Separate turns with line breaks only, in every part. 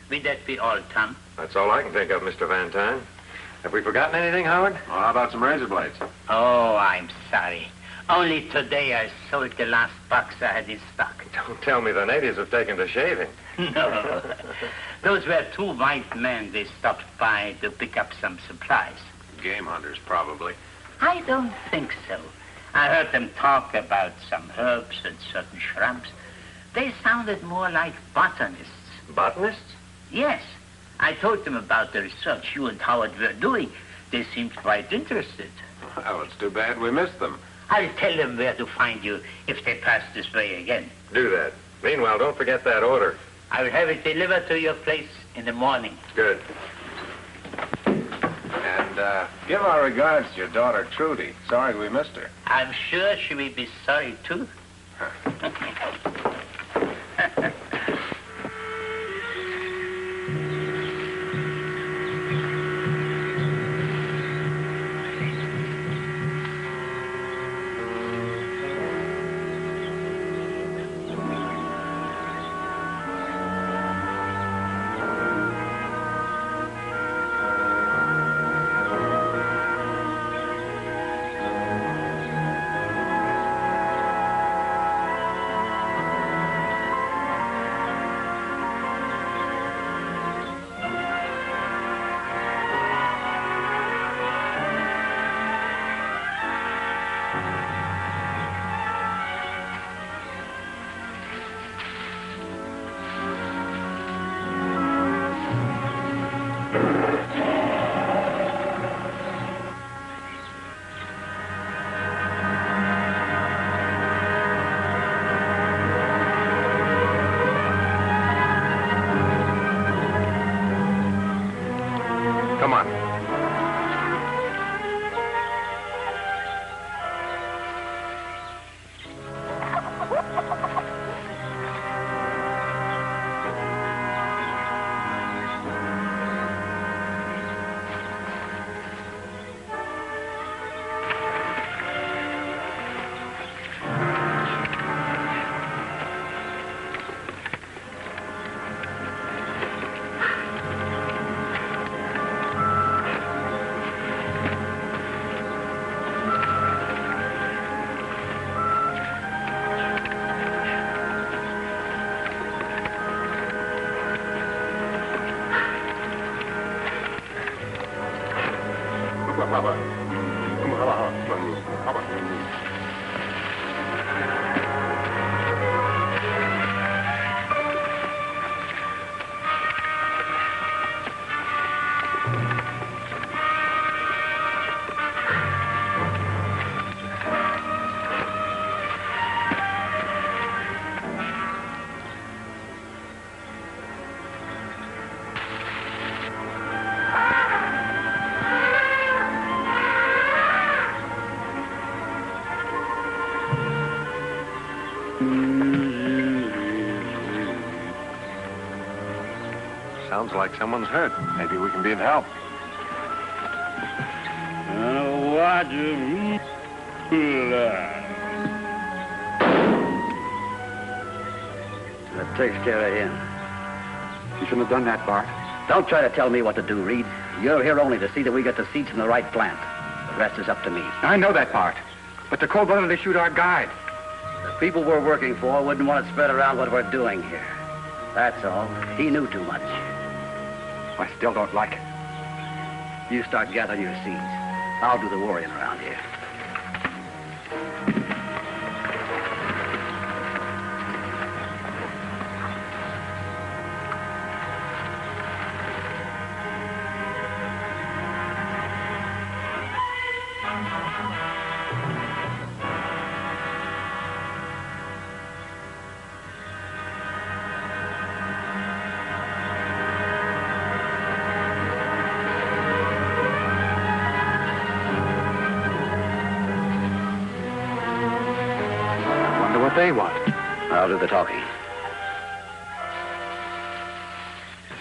Will that be all, Tom?
That's all I can think of, Mr. Van Tine. Have we forgotten anything, Howard?
Well, how about some razor blades?
Oh, I'm sorry. Only today I sold the last box I had in stock.
Don't tell me the natives have taken to shaving.
No. Those were two white men. They stopped by to pick up some supplies.
Game hunters, probably.
I don't think so. I heard them talk about some herbs and certain shrubs. They sounded more like botanists.
Botanists?
Yes. I told them about the research you and Howard were doing. They seemed quite interested.
Well, it's too bad we missed them.
I'll tell them where to find you if they pass this way again.
Do that. Meanwhile, don't forget that order.
I will have it delivered to your place in the morning.
Good.
And give our regards to your daughter, Trudy. Sorry we missed her.
I'm sure she will be sorry, too.
Come on. Sounds like someone's hurt. Maybe we can be of help.
That takes care of him.
You shouldn't have done that, Bart.
Don't try to tell me what to do, Reed. You're here only to see that we get the seeds from the right plant. The rest is up to me.
I know that, Bart. But the cold-blooded, they shoot our guide.
The people we're working for wouldn't want it spread around what we're doing here. That's all. He knew too much.
I still don't like it.
You start gathering your seeds. I'll do the worrying around here.
They want.
I'll do the talking.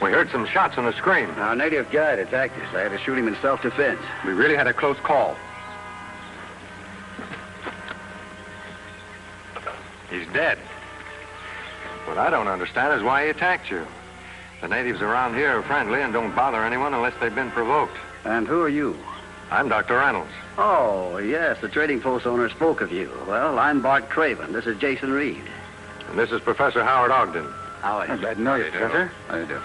We heard some shots and a scream.
Our native guide attacked us. I had to shoot him in self-defense.
We really had a close call.
He's dead. What I don't understand is why he attacked you. The natives around here are friendly and don't bother anyone unless they've been provoked.
And who are you?
I'm Dr. Reynolds.
Oh, yes, the trading post owner spoke of you. Well, I'm Bart Craven. This is Jason Reed.
And this is Professor Howard Ogden.
How are you?
Glad to know you, Professor.
How do you do?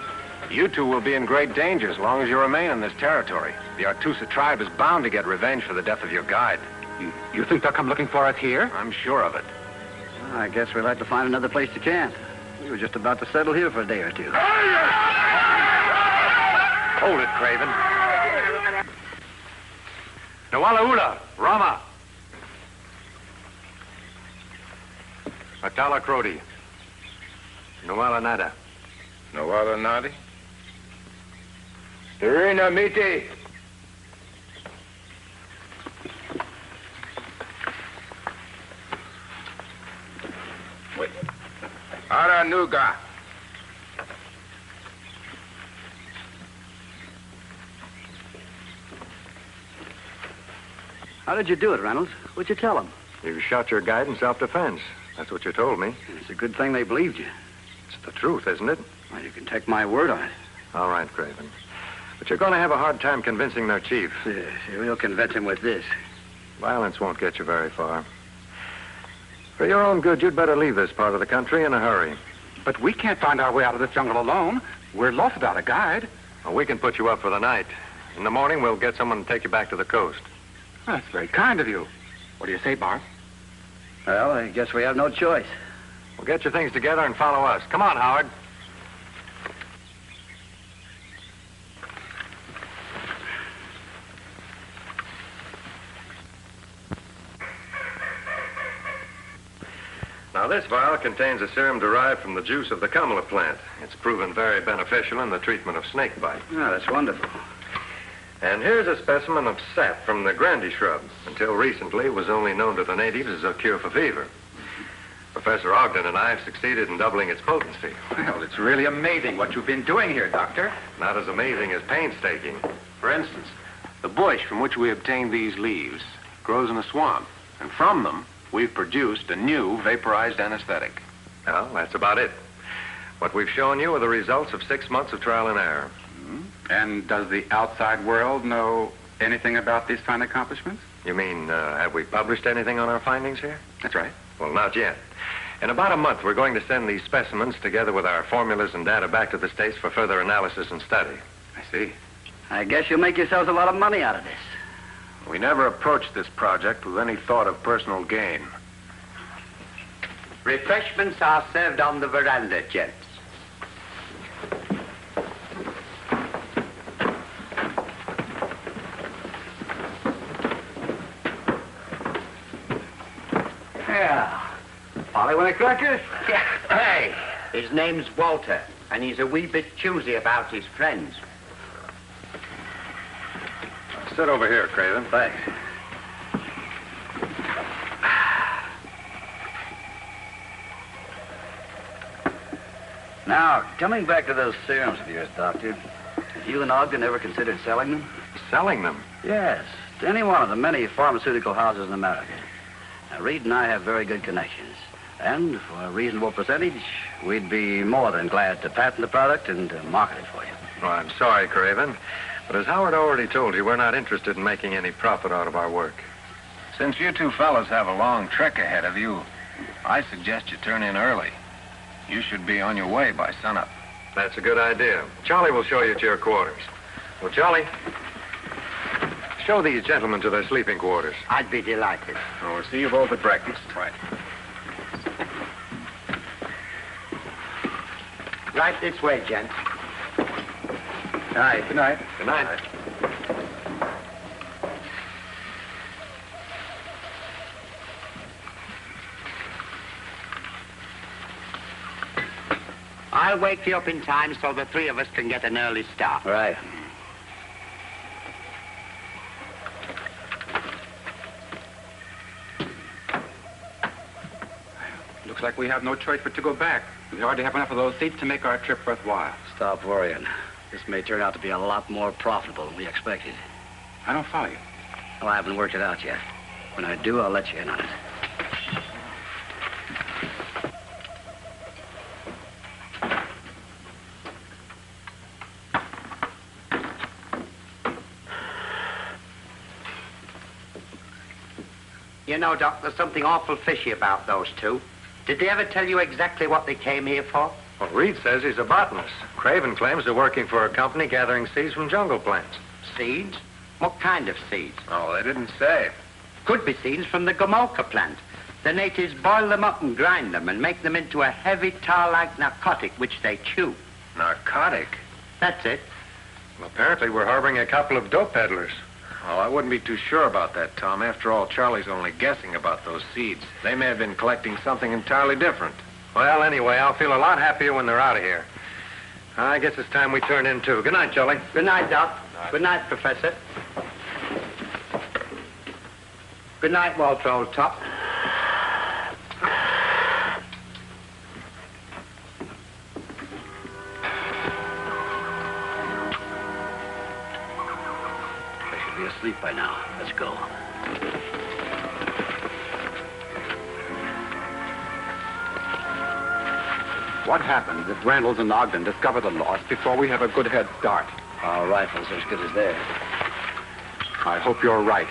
You two will be in great danger as long as you remain in this territory. The Artusa tribe is bound to get revenge for the death of your guide.
You think they'll come looking for us here?
I'm sure of it.
I guess we'll have to find another place to camp. We were just about to settle here for a day or two.
Hold it, Craven. Nawalaula, Rama. Atala Crody. Nawala Nada.
Nawala Nadi? Irina Miti. Wait. Aranuga.
How did you do it, Reynolds? What'd you tell them?
You shot your guide in self-defense. That's what you told me.
It's a good thing they believed you.
It's the truth, isn't it?
Well, you can take my word on it.
All right, Craven. But you're going to have a hard time convincing their chief.
Yes, we'll convince him with this.
Violence won't get you very far. For your own good, you'd better leave this part of the country in a hurry.
But we can't find our way out of this jungle alone. We're lost without a guide.
Well, we can put you up for the night. In the morning, we'll get someone to take you back to the coast.
Well, that's very kind of you. What do you say, Bart?
Well, I guess we have no choice.
Well, get your things together and follow us. Come on, Howard. Now, this vial contains a serum derived from the juice of the Kamala plant. It's proven very beneficial in the treatment of snake bite.
Oh, that's wonderful.
And here's a specimen of sap from the Grandy shrub. Until recently, it was only known to the natives as a cure for fever. Professor Ogden and I have succeeded in doubling its potency.
Well, it's really amazing what you've been doing here, Doctor.
Not as amazing as painstaking.
For instance, the bush from which we obtained these leaves grows in a swamp, and from them, we've produced a new vaporized anesthetic.
Well, that's about it. What we've shown you are the results of 6 months of trial and error.
And does the outside world know anything about these fine accomplishments?
You mean, have we published anything on our findings here?
That's right.
Well, not yet. In about a month, we're going to send these specimens together with our formulas and data back to the States for further analysis and study.
I see.
I guess you'll make yourselves a lot of money out of this.
We never approached this project with any thought of personal gain.
Refreshments are served on the veranda, gents.
Yeah. Polly want a crackers?
Yeah. Hey, his name's Walter, and he's a wee bit choosy about his friends.
Sit over here, Craven.
Thanks. Now, coming back to those serums of yours, Doctor, have you and Ogden ever considered selling them?
Selling them?
Yes, to any one of the many pharmaceutical houses in America. Now, Reed and I have very good connections. And for a reasonable percentage, we'd be more than glad to patent the product and market it for you.
Well, I'm sorry, Craven. But as Howard already told you, we're not interested in making any profit out of our work.
Since you two fellas have a long trek ahead of you, I suggest you turn in early. You should be on your way by sunup.
That's a good idea. Charlie will show you to your quarters. Well, Charlie, show these gentlemen to their sleeping quarters.
I'd be delighted.
We'll see you both at breakfast. Right.
Right this way, gents.
All right, good night.
Good night.
I'll wake you up in time so the three of us can get an early start.
All right.
Looks like we have no choice but to go back. We hardly have enough of those seats to make our trip worthwhile.
Stop worrying. This may turn out to be a lot more profitable than we expected.
I don't follow you.
Well, I haven't worked it out yet. When I do, I'll let you in on it.
You know, Doc, there's something awful fishy about those two. Did they ever tell you exactly what they came here for?
Well, Reed says he's a botanist. Craven claims they're working for a company gathering seeds from jungle plants.
Seeds? What kind of seeds?
Oh, they didn't say.
Could be seeds from the Gomolka plant. The natives boil them up and grind them and make them into a heavy tar-like narcotic which they chew.
Narcotic?
That's it.
Well, apparently we're harboring a couple of dope peddlers.
Oh, I wouldn't be too sure about that, Tom. After all, Charlie's only guessing about those seeds. They may have been collecting something entirely different.
Well, anyway, I'll feel a lot happier when they're out of here. I guess it's time we turn in, too. Good night, Charlie.
Good night, Doc. Good night, Professor. Good night, Walter, old top.
They should be asleep by now. Let's go.
What happens if Reynolds and Ogden discover the loss before we have a good head start?
Our rifles are as good as theirs.
I hope you're right.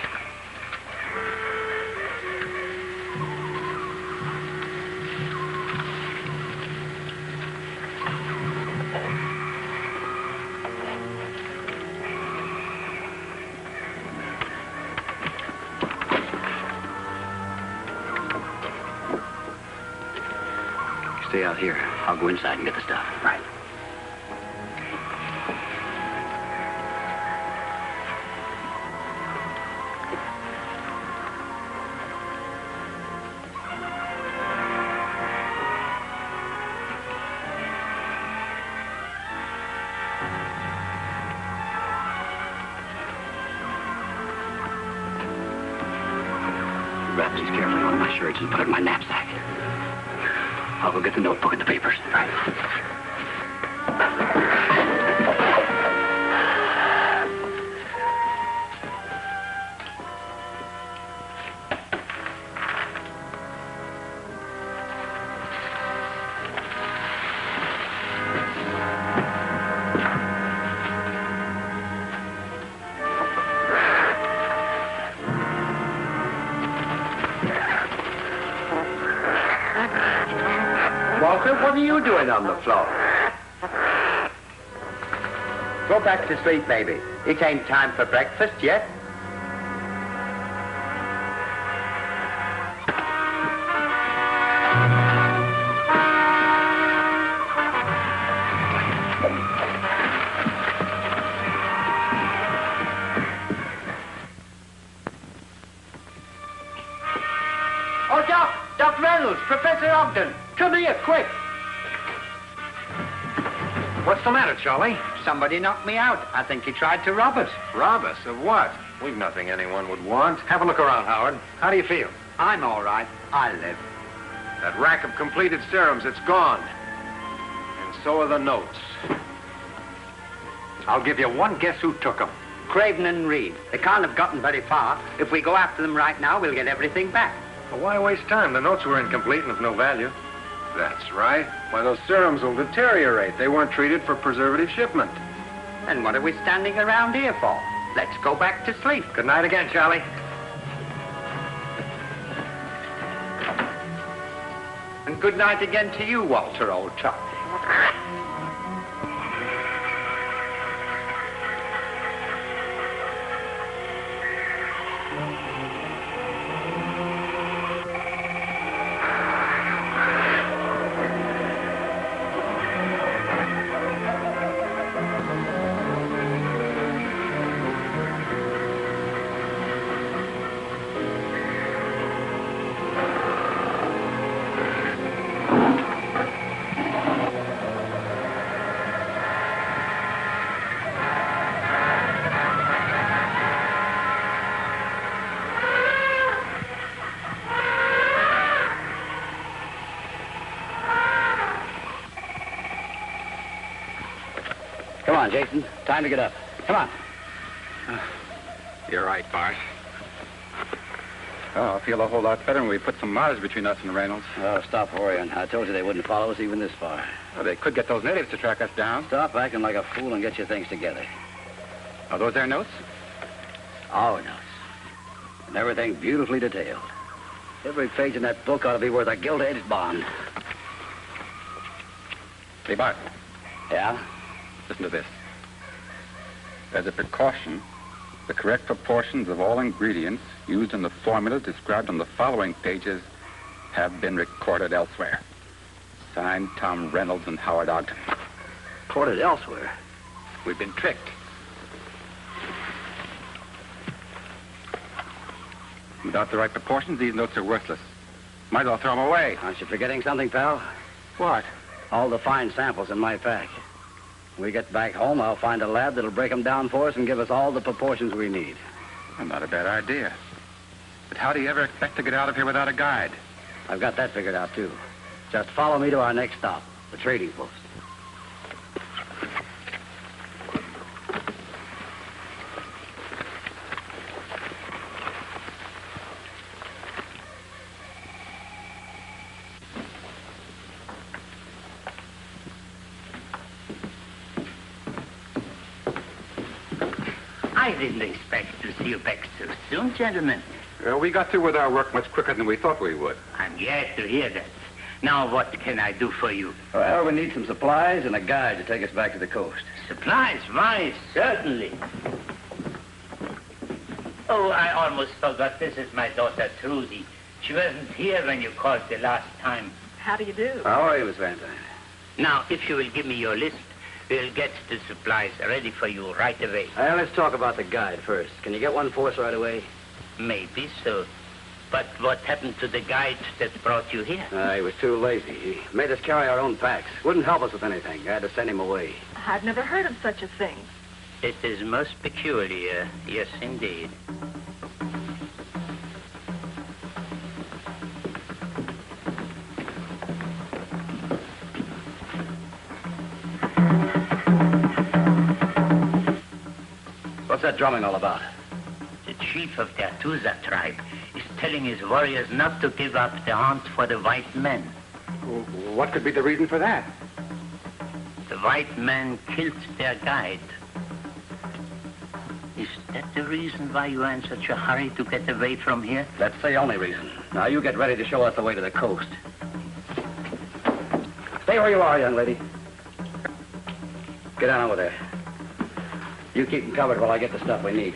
Stay out here. I'll go inside and get the stuff. Right. Wrap these carefully on my shirts and put it in my knapsack. I'll go get the notebook and the papers. Right.
Walter, what are you doing on the floor? Go back to sleep, baby. It ain't time for breakfast yet. Oh, Doc Reynolds, Professor Ogden. Come here, quick.
What's the matter, Charlie?
Somebody knocked me out. I think he tried to rob us.
Rob us of what? We've nothing anyone would want.
Have a look around, Howard. How do you feel?
I'm all right. I live.
That rack of completed serums, it's gone. And so are the notes.
I'll give you one guess who took them.
Craven and Reed. They can't have gotten very far. If we go after them right now, we'll get everything back.
Well, why waste time? The notes were incomplete and of no value.
That's right. Why, those serums will deteriorate. They weren't treated for preservative shipment.
Then what are we standing around here for? Let's go back to sleep.
Good night again, Charlie.
And good night again to you, Walter, old top.
Come on, Jason. Time to get up. Come on.
You're right, Bart. Oh, I feel a whole lot better when we put some miles between us and Reynolds.
Oh, stop worrying. I told you they wouldn't follow us even this far.
Well, they could get those natives to track us down.
Stop acting like a fool and get your things together.
Are those their notes?
Our notes. And everything beautifully detailed. Every page in that book ought to be worth a gilt-edged bond.
Hey, Bart,
Yeah?
listen to this. As a precaution, the correct proportions of all ingredients used in the formula described on the following pages have been recorded elsewhere. Signed, Tom Reynolds and Howard Ogden.
Recorded elsewhere.
We've been tricked. Without the right proportions, these notes are worthless. Might as well throw them away.
Aren't you forgetting something, pal?
What?
All the fine samples in my pack. When we get back home, I'll find a lab that'll break them down for us and give us all the proportions we need.
Well, not a bad idea. But how do you ever expect to get out of here without a guide?
I've got that figured out, too. Just follow me to our next stop, the trading post.
I didn't expect to see you back so soon, gentlemen.
Well, we got through with our work much quicker than we thought we would.
I'm glad to hear that. Now, what can I do for you?
Well, we need some supplies and a guide to take us back to the coast.
Supplies? Why, certainly. Oh, I almost forgot. This is my daughter, Trudy. She wasn't here when you called the last time.
How do you do?
How are you, Miss Van Dyne?
Now, if you will give me your list, we'll get the supplies ready for you right away.
Well, let's talk about the guide first. Can you get one for us right away?
Maybe so. But what happened to the guide that brought you here?
He was too lazy. He made us carry our own packs. Wouldn't help us with anything. I had to send him away.
I've never heard of such a thing.
It is most peculiar. Yes, indeed.
What's that drumming all about?
The chief of the Atusa tribe is telling his warriors not to give up the hunt for the white men.
What could be the reason for that?
The white men killed their guide. Is that the reason why you are in such a hurry to get away from here?
That's the only reason. Now, you get ready to show us the way to the coast. Stay where you are, young lady. Get on over there. You keep them covered while I get the stuff we need.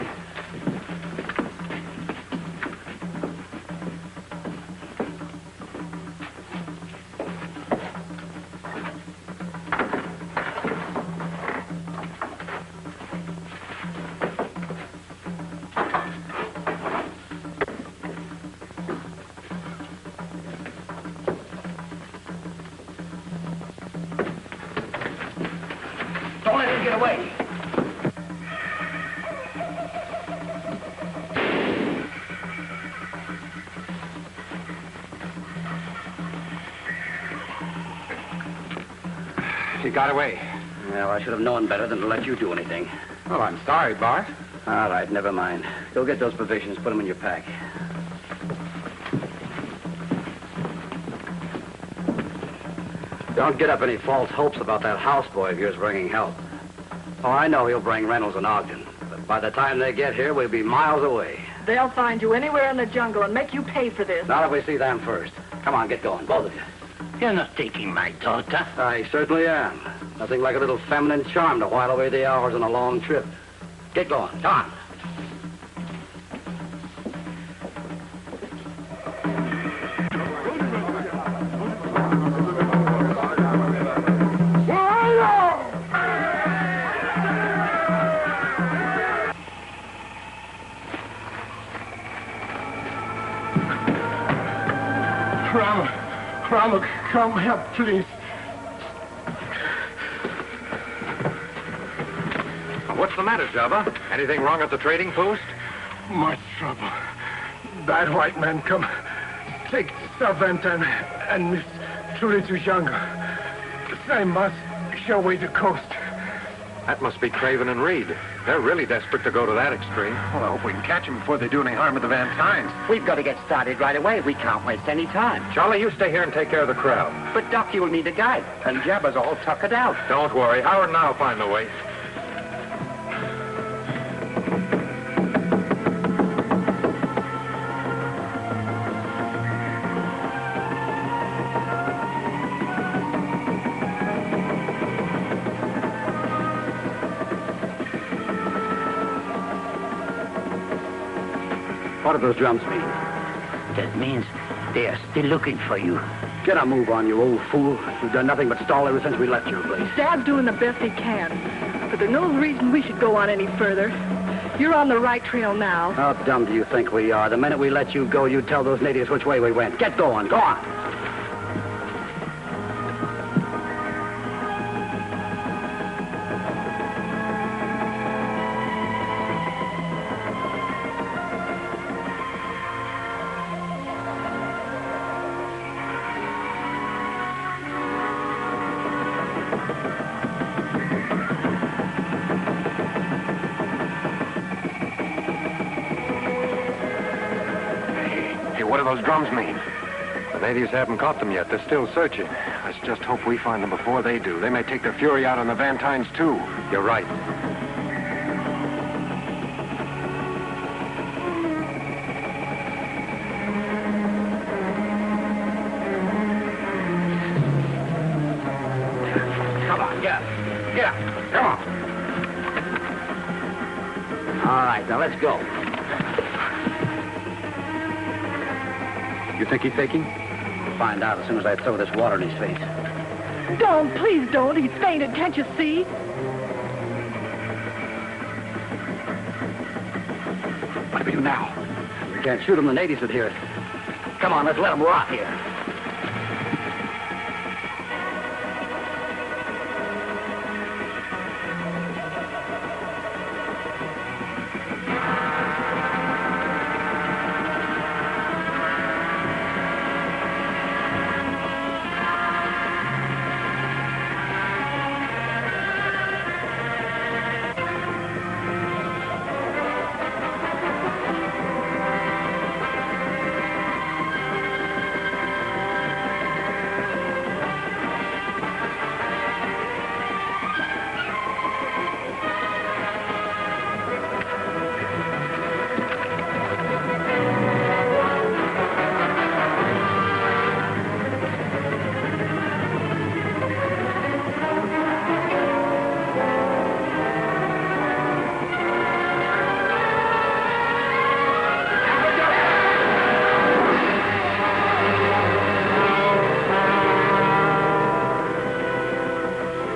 Don't let him get away.
He got away.
Well, I should have known better than to let you do anything.
Well, I'm sorry, Bart.
All right, never mind. Go get those provisions, put them in your pack. Don't get up any false hopes about that houseboy of yours bringing help. Oh, I know he'll bring Reynolds and Ogden, but by the time they get here, we'll be miles away.
They'll find you anywhere in the jungle and make you pay for this.
Not if we see them first. Come on, get going, both of you.
You're not taking my daughter.
I certainly am. Nothing like a little feminine charm to while away the hours on a long trip. Get going. Come on.
Ramar, come help, please.
What's the matter, Chaba? Anything wrong at the trading post?
Much trouble. Bad white man come. Take servant and Miss Trudy to jungle. They must show way to coast.
That must be Craven and Reed. They're really desperate to go to that extreme.
Well, I hope we can catch them before they do any harm to the Van Tynes.
We've got to get started right away. We can't waste any time.
Charlie, you stay here and take care of the crowd.
But, Doc, you'll need a guide. And Jabba's all tuckered out.
Don't worry. Howard and I'll find the way.
What do those drums mean?
That means they are still looking for you.
Get a move on, you old fool. You've done nothing but stall ever since we left your place.
Dad's doing the best he can, but there's no reason we should go on any further. You're on the right trail now.
How dumb do you think we are? The minute we let you go, you tell those natives which way we went. Get going. Go on.
What do those drums mean?
The natives haven't caught them yet. They're still searching.
Let's just hope we find them before they do. They may take their fury out on the Van Tynes, too.
You're right.
Come on, get up. Get up. Come on. All right, now let's go. You think he's faking? We'll find out as soon as I throw this water in his face.
Don't, please don't. He's fainted, can't you see?
What do we do now? We can't shoot him. The natives would hear it. Come on, let's let him rot here.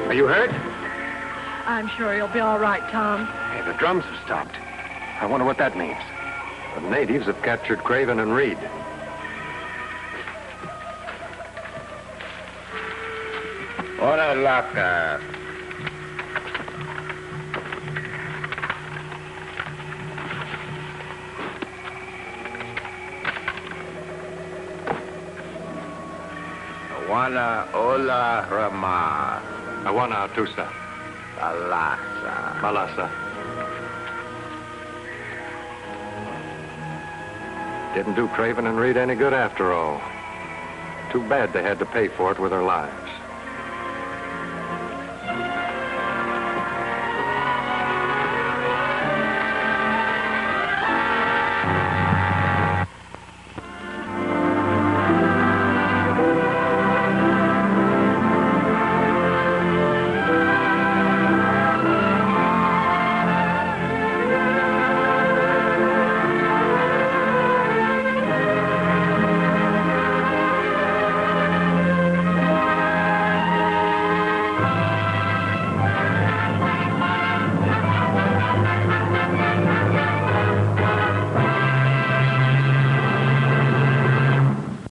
Are you hurt?
I'm sure he'll be all right, Tom.
Hey, the drums have stopped. I wonder what that means.
The natives have captured Craven and Reed.
Ora laka. Awana ola Ramar.
Awana Tusa.
Alasa.
Malasa. Didn't do Craven and Reed any good after all. Too bad they had to pay for it with their lives.